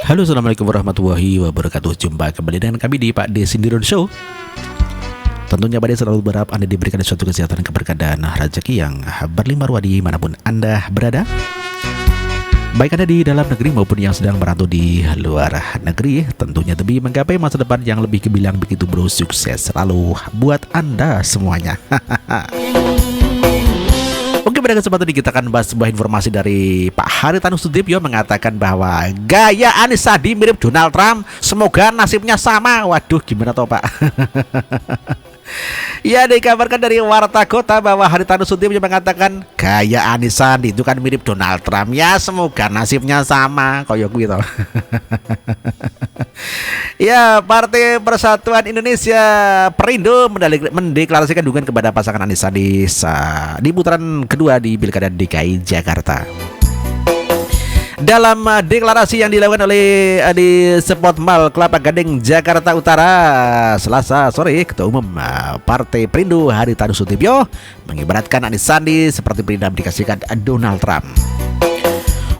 Halo, assalamualaikum warahmatullahi wabarakatuh. Jumpa kembali dengan kami di Pak De Sindiron Show. Tentunya Pak De selalu berharap Anda diberikan suatu kesehatan, keberkahan, dan rezeki yang berlimpah ruah dimanapun Anda berada, baik Anda di dalam negeri maupun yang sedang merantau di luar negeri. Tentunya demi menggapai masa depan yang lebih gemilang begitu bro. Sukses selalu buat Anda semuanya. Oke, pada kesempatan ini kita akan bahas sebuah informasi dari Pak Haritanu Sudibyo mengatakan bahwa gaya Anies Sandi mirip Donald Trump. Semoga nasibnya sama. Waduh, gimana toh Pak? Ya, dikabarkan dari Warta Kota bahwa Haritanu Sudibyo mengatakan gaya Anies Sandi itu kan mirip Donald Trump. Ya, semoga nasibnya sama. Koyok gitu. Ya, Partai Persatuan Indonesia Perindo mendeklarasikan dukungan kepada pasangan Anies Sandi di putaran kedua di Pilkada DKI Jakarta. Dalam deklarasi yang dilakukan oleh di Spot Mall Kelapa Gading Jakarta Utara Selasa sore, Ketua Umum Partai Perindo Haritanu Sudibyo mengibaratkan Anies Sandi seperti Perindo dikasihkan Donald Trump.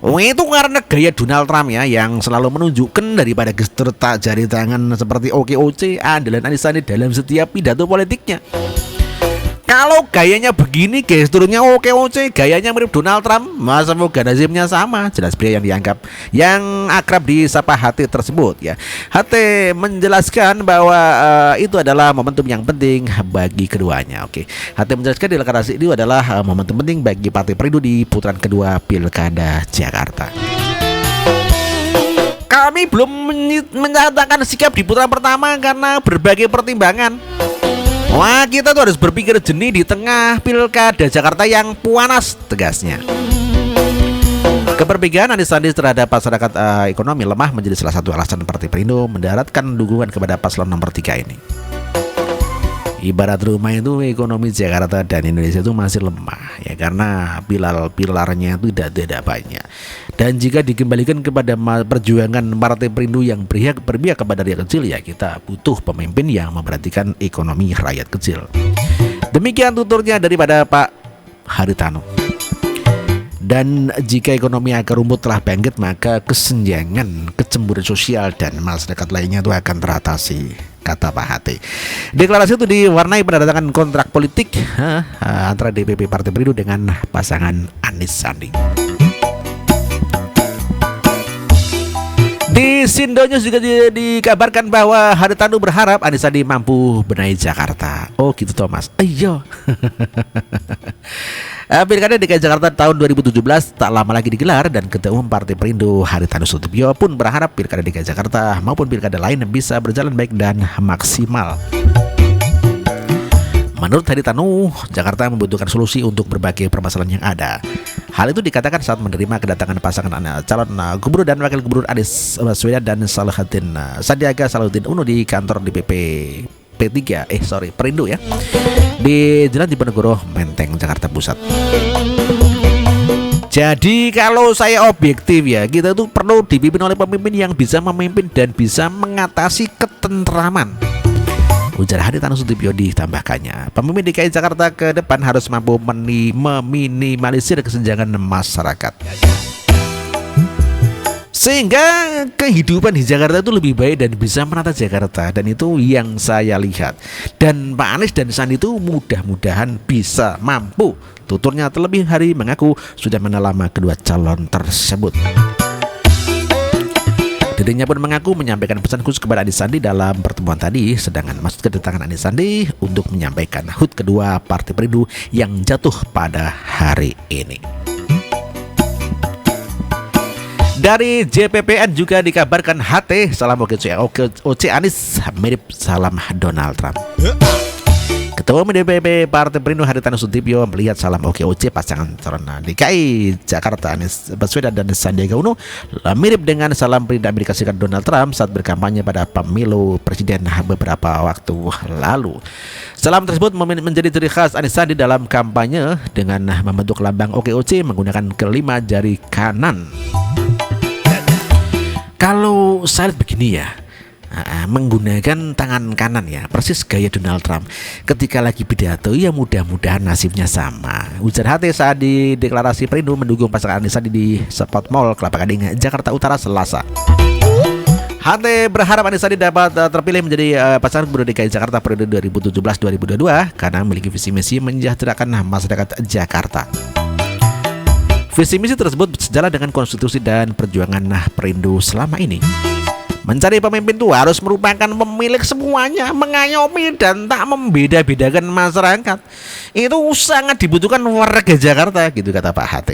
Itu karena gaya Donald Trump ya, yang selalu menunjukkan daripada gestur tak jari tangan seperti OKOC andalan Anies Sandi dalam setiap pidato politiknya. Kalau gayanya begini, gesturnya OKOC, gayanya mirip Donald Trump, masa moga nasibnya sama. Jelas pria yang dianggap yang akrab disapa HT tersebut ya. HT menjelaskan bahwa itu adalah momentum yang penting bagi keduanya. Oke, HT menjelaskan deklarasi itu adalah momentum penting bagi Partai Perindo di putaran kedua Pilkada Jakarta. Kami belum menyatakan sikap di putaran pertama karena berbagai pertimbangan. Wah, kita tuh harus berpikir jernih di tengah Pilkada Jakarta yang panas, tegasnya. Keberpihakan Anies Sandi terhadap masyarakat ekonomi lemah menjadi salah satu alasan Partai Perindo mendaratkan dukungan kepada paslon nomor 3 ini. Ibarat rumah itu, ekonomi Jakarta dan Indonesia itu masih lemah ya, karena pilar-pilarnya itu tidak banyak. Dan jika dikembalikan kepada perjuangan Partai Perindo yang berpihak kepada rakyat kecil, ya kita butuh pemimpin yang memperhatikan ekonomi rakyat kecil. Demikian tuturnya daripada Pak Haritanu. Dan jika ekonomi akar rumput telah bangkit, maka kesenjangan, kecemburuan sosial dan masyarakat lainnya itu akan teratasi, kata Pak Hati. Deklarasi itu diwarnai penandatangan kontrak politik antara DPP Partai Perindo dengan pasangan Anies Sandi. Di Sindonews juga dikabarkan bahwa Haritanu berharap Anies Sandi mampu benahi Jakarta. Oh gitu Thomas. Iya. Pilkada DKI Jakarta tahun 2017 tak lama lagi digelar, dan Ketua Umum Partai Perindo Haritanu Sudibyo pun berharap Pilkada DKI Jakarta maupun pilkada lain bisa berjalan baik dan maksimal. Menurut Haritanu, Jakarta membutuhkan solusi untuk berbagai permasalahan yang ada. Hal itu dikatakan saat menerima kedatangan pasangan calon gubernur dan wakil gubernur Anies Baswedan dan Sandiaga Salahuddin Uno di kantor DPP Perindo ya, di Jalan Diponegoro, Menteng, Jakarta Pusat. Jadi kalau saya objektif ya, kita tuh perlu dipimpin oleh pemimpin yang bisa memimpin dan bisa mengatasi ketentraman, ujar Haritanu Sudibyo. Ditambahkannya, pemimpin DKI Jakarta ke depan harus mampu meminimalisir kesenjangan masyarakat, sehingga kehidupan di Jakarta itu lebih baik dan bisa menata Jakarta. Dan itu yang saya lihat. Dan Pak Anies dan Sandi itu mudah-mudahan bisa mampu, tuturnya. Terlebih hari mengaku sudah mengenal lama kedua calon tersebut. Dirinya pun mengaku menyampaikan pesan khusus kepada Anies Sandi dalam pertemuan tadi. Sedangkan maksud kedatangan Anies Sandi untuk menyampaikan HUT kedua Partai Perindo yang jatuh pada hari ini. Dari JPPN juga dikabarkan HT salam OKOC Anies mirip salam Donald Trump. Ketua Umum DPP Partai Perindo Haritanu Sudibyo melihat salam OKOC pasangan calon DKI Jakarta Anies Baswedan dan Sandiaga Uno mirip dengan salam Presiden Amerika Serikat Donald Trump saat berkampanye pada pemilu presiden beberapa waktu lalu. Salam tersebut menjadi ciri khas Anies Sandi dalam kampanye dengan membentuk lambang OKOC menggunakan kelima jari kanan. Kalau saya lihat begini ya, menggunakan tangan kanan ya, persis gaya Donald Trump ketika lagi pidato. Ya mudah-mudahan nasibnya sama, ujar HT saat di deklarasi Perindo mendukung pasangan Anies Sandi di Spot Mall Kelapa Gading Jakarta Utara Selasa. HT berharap Anies Sandi dapat terpilih menjadi pasangan Gubernur DKI Jakarta periode 2017-2022 karena memiliki visi misi mensejahterakan masyarakat Jakarta. Visi misi tersebut sejalan dengan konstitusi dan perjuangan Perindo selama ini. Mencari pemimpin itu harus merupakan pemilik semuanya, mengayomi dan tak membeda-bedakan masyarakat. Itu sangat dibutuhkan warga Jakarta, gitu kata Pak HT.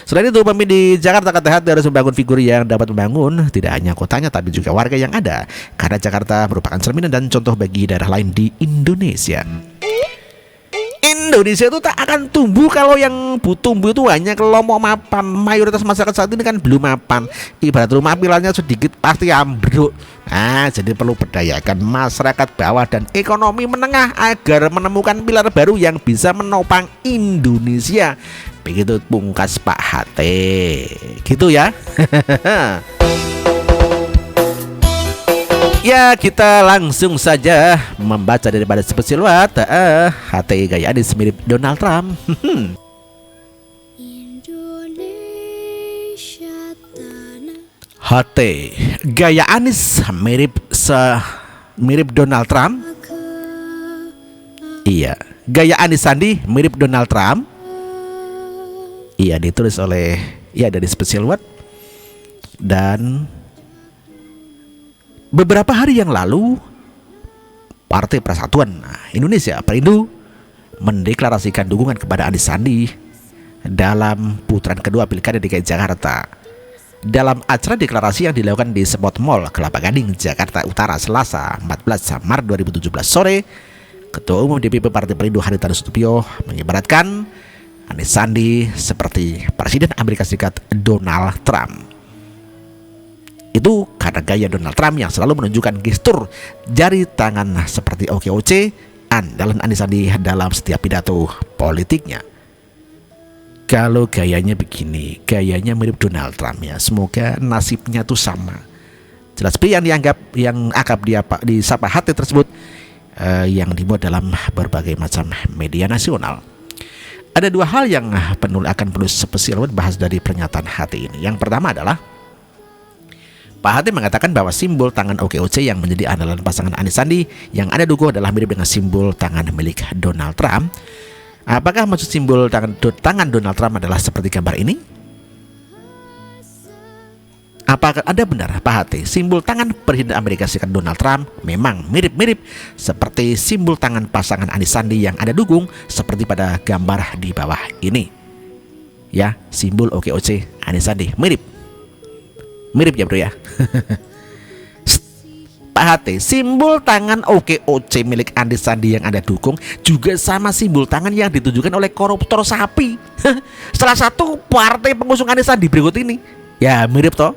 Selain itu, pemimpin di Jakarta kata HT harus membangun figur yang dapat membangun tidak hanya kotanya tapi juga warga yang ada. Karena Jakarta merupakan cerminan dan contoh bagi daerah lain di Indonesia. Indonesia itu tak akan tumbuh kalau yang tumbuh itu hanya kelompok mapan. Mayoritas masyarakat saat ini kan belum mapan. Ibarat rumah pilarnya sedikit pasti ambruk. Nah, jadi perlu berdayakan masyarakat bawah dan ekonomi menengah agar menemukan pilar baru yang bisa menopang Indonesia. Begitu pungkas Pak HT. Gitu ya. Ya, kita langsung saja membaca daripada spesial HT gaya Anies mirip Donald Trump. HT gaya Anies mirip Donald Trump. Iya, gaya Anies Sandi mirip Donald Trump. Iya, ditulis oleh dari spesial dan beberapa hari yang lalu, Partai Persatuan Indonesia Perindo mendeklarasikan dukungan kepada Anies Sandi dalam putaran kedua Pilkada DKI Jakarta. Dalam acara deklarasi yang dilakukan di Spot Mall Kelapa Gading, Jakarta Utara, Selasa 14 Maret 2017 sore, Ketua Umum DPP Partai Perindo Haritanu Sudibyo mengibaratkan Anies Sandi seperti Presiden Amerika Serikat Donald Trump. Itu karena gaya Donald Trump yang selalu menunjukkan gestur jari tangan seperti OKOC, andalan Anies Sandi dalam setiap pidato politiknya. Kalau gayanya begini, gayanya mirip Donald Trump ya. Semoga nasibnya tuh sama. Jelas pria yang akrab disapa HT tersebut yang dimuat dalam berbagai macam media nasional. Ada dua hal yang akan perlu spesial bahas dari pernyataan HT ini. Yang pertama adalah Pak HT mengatakan bahwa simbol tangan OKOC yang menjadi andalan pasangan Anies Sandi yang ada dugo adalah mirip dengan simbol tangan milik Donald Trump. Apakah maksud simbol tangan Donald Trump adalah seperti gambar ini? Apakah Anda benar Pak HT, simbol tangan Presiden Amerika Serikat Donald Trump memang mirip-mirip seperti simbol tangan pasangan Anies Sandi yang ada dukung seperti pada gambar di bawah ini? Ya, simbol OKOC Anies Sandi mirip ya bro ya. Pak HT, simbol tangan OKOC milik Anies Sandi yang Anda dukung juga sama simbol tangan yang ditujukan oleh koruptor sapi. Salah satu partai pengusung Anies Sandi berikut ini. Ya mirip toh.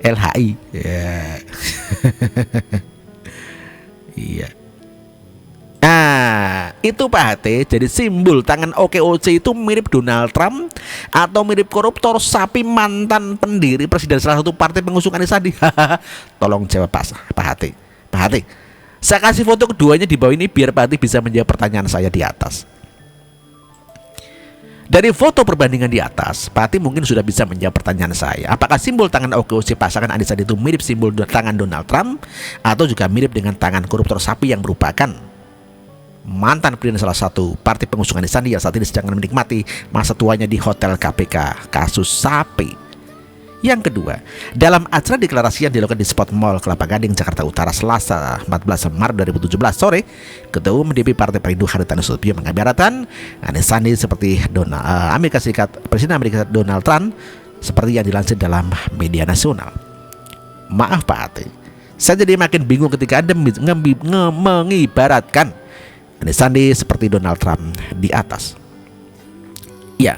LHI ya. Iya. Nah, itu Pak HT. Jadi simbol tangan OKOC itu mirip Donald Trump atau mirip koruptor sapi mantan pendiri presiden salah satu partai pengusung Anies Sandi? Tolong jawab Pak HT. Pak HT, saya kasih foto keduanya di bawah ini biar Pak HT bisa menjawab pertanyaan saya di atas. Dari foto perbandingan di atas, Pak HT mungkin sudah bisa menjawab pertanyaan saya. Apakah simbol tangan OKOC pasangan Anies Sandi itu mirip simbol tangan Donald Trump atau juga mirip dengan tangan koruptor sapi yang merupakan mantan presiden salah satu partai pengusung Anies Sandi yang saat ini sedang menikmati masa tuanya di hotel KPK kasus sapi? Yang kedua, dalam acara deklarasi yang dilakukan di Spot Mall Kelapa Gading, Jakarta Utara, Selasa 14 Maret 2017 sore, Ketua Umum DPP Partai Perindo Haritanu Sudibyo mengabarkan Anies Sandi seperti Presiden Amerika Donald Trump seperti yang dilansir dalam media nasional. Maaf Pak HT, saya jadi makin bingung ketika Anda mengibaratkan Anies Sandi seperti Donald Trump di atas. Ya,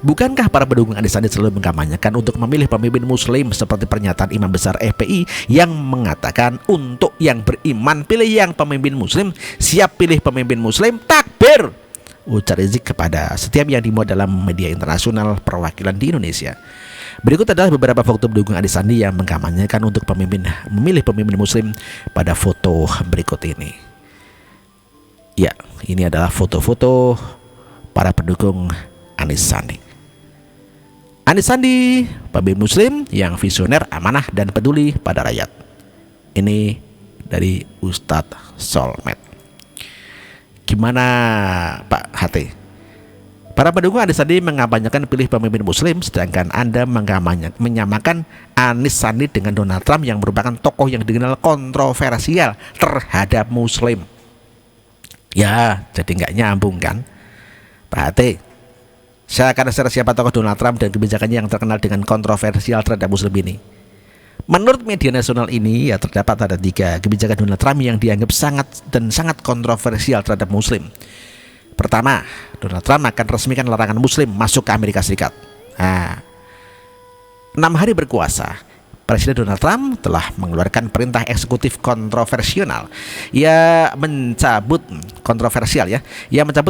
bukankah para pendukung Anies Sandi selalu mengkampanyekan untuk memilih pemimpin muslim seperti pernyataan Imam Besar FPI yang mengatakan untuk yang beriman pilih yang pemimpin muslim, siap pilih pemimpin muslim, takbir, ujar Rizik kepada setiap yang dimuat dalam media internasional perwakilan di Indonesia. Berikut adalah beberapa foto pendukung Anies Sandi yang mengkampanyekan untuk memilih pemimpin muslim pada foto berikut ini. Ya, ini adalah foto-foto para pendukung Anies Sandi. Anies Sandi, pemimpin Muslim yang visioner, amanah, dan peduli pada rakyat. Ini dari Ustadz Solmed. Gimana Pak HT? Para pendukung Anies Sandi mengampanyekan pilih pemimpin Muslim, sedangkan Anda menyamakan Anies Sandi dengan Donald Trump yang merupakan tokoh yang dikenal kontroversial terhadap Muslim. Ya, jadi nggak nyambung kan, Pak HT? Saya akan share siapa tokoh Donald Trump dan kebijakannya yang terkenal dengan kontroversial terhadap Muslim ini. Menurut media nasional ini, ya terdapat ada 3 kebijakan Donald Trump yang dianggap sangat kontroversial terhadap Muslim. Pertama, Donald Trump akan resmikan larangan Muslim masuk ke Amerika Serikat. 6 hari berkuasa, Presiden Donald Trump telah mengeluarkan perintah eksekutif kontroversial. Ia mencabut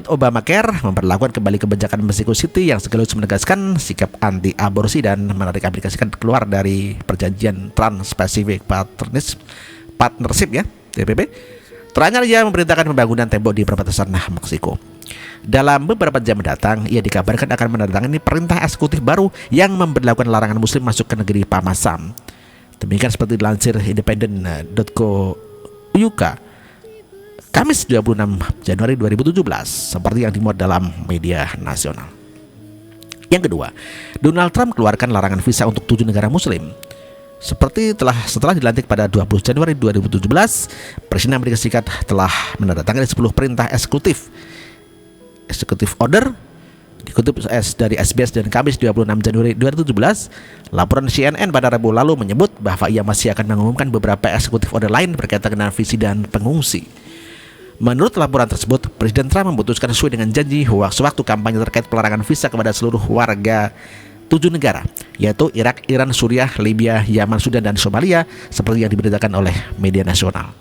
Obamacare, memperlakukan kembali kebijakan Mexico City yang sekaligus menegaskan sikap anti aborsi dan menarik Amerika Serikat keluar dari perjanjian Trans-Pacific Partnership ya, TPP. Terakhir, ia memerintahkan pembangunan tembok di perbatasan Meksiko. Dalam beberapa jam mendatang, ia dikabarkan akan menandatangani perintah eksekutif baru yang memberlakukan larangan Muslim masuk ke negeri Pamasam. Demikian seperti dilansir independen.co.uk Kamis 26 Januari 2017, seperti yang dimuat dalam media nasional. Yang kedua, Donald Trump keluarkan larangan visa untuk 7 negara Muslim. Setelah dilantik pada 20 Januari 2017, Presiden Amerika Serikat telah menandatangani 10 perintah eksekutif order, dikutip dari SBS dan Kamis 26 Januari 2017. Laporan CNN pada Rabu lalu menyebut bahwa ia masih akan mengumumkan beberapa eksekutif order lain berkaitan dengan visi dan pengungsi. Menurut laporan tersebut, Presiden Trump memutuskan sesuai dengan janji sewaktu kampanye terkait pelarangan visa kepada seluruh warga 7 negara, yaitu Irak, Iran, Suriah, Libya, Yaman, Sudan, dan Somalia, seperti yang diberitakan oleh media nasional.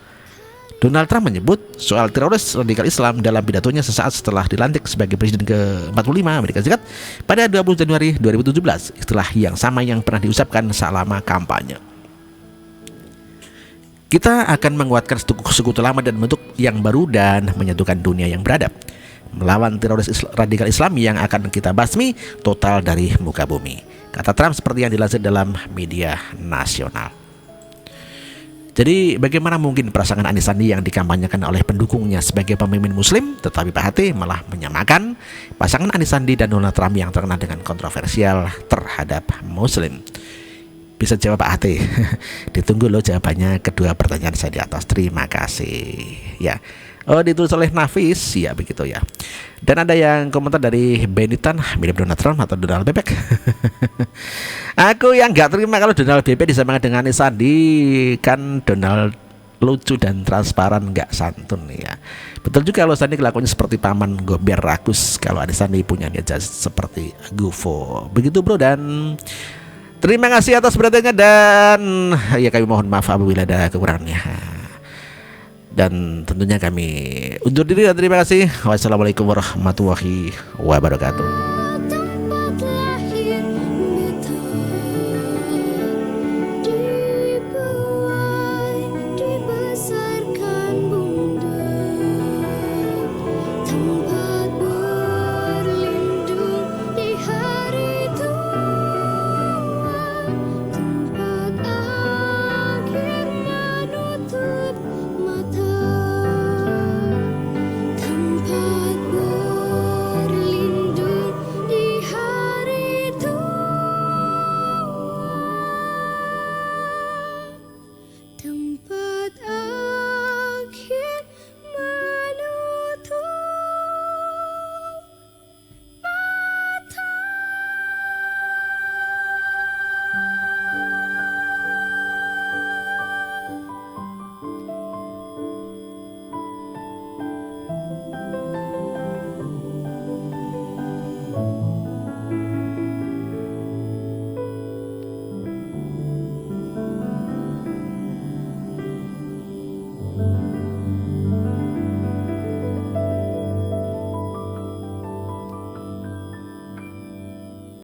Donald Trump menyebut soal teroris radikal Islam dalam pidatonya sesaat setelah dilantik sebagai Presiden ke-45 Amerika Serikat pada 20 Januari 2017, istilah yang sama yang pernah diucapkan selama kampanye. Kita akan menguatkan sekutu lama dan bentuk yang baru dan menyatukan dunia yang beradab, melawan teroris radikal Islam yang akan kita basmi total dari muka bumi, kata Trump seperti yang dilansir dalam media nasional. Jadi bagaimana mungkin pasangan Anies Sandi yang dikampanyekan oleh pendukungnya sebagai pemimpin Muslim, tetapi Pak HT malah menyamakan pasangan Anies Sandi dan Donald Trump yang terkenal dengan kontroversial terhadap Muslim? Bisa jawab Pak HT? Ditunggu loh jawabannya kedua pertanyaan saya di atas. Terima kasih ya. Ditulis oleh Nafis, ya begitu ya. Dan ada yang komentar dari Benitan, mirip Donald Trump atau Donald Bebek. Aku yang gak terima kalau Donald Bebek disamakan dengan Anies Sandi. Kan Donald lucu dan transparan, gak santun ya. Betul juga kalau Sandi kelakuannya seperti paman Gober Rakus, kalau Anies Sandi punya niat seperti Gufo. Begitu bro, dan terima kasih atas perhatiannya, dan ya kami mohon maaf apabila ada kekurangannya. Dan tentunya kami undur diri dan terima kasih. Wassalamualaikum warahmatullahi wabarakatuh.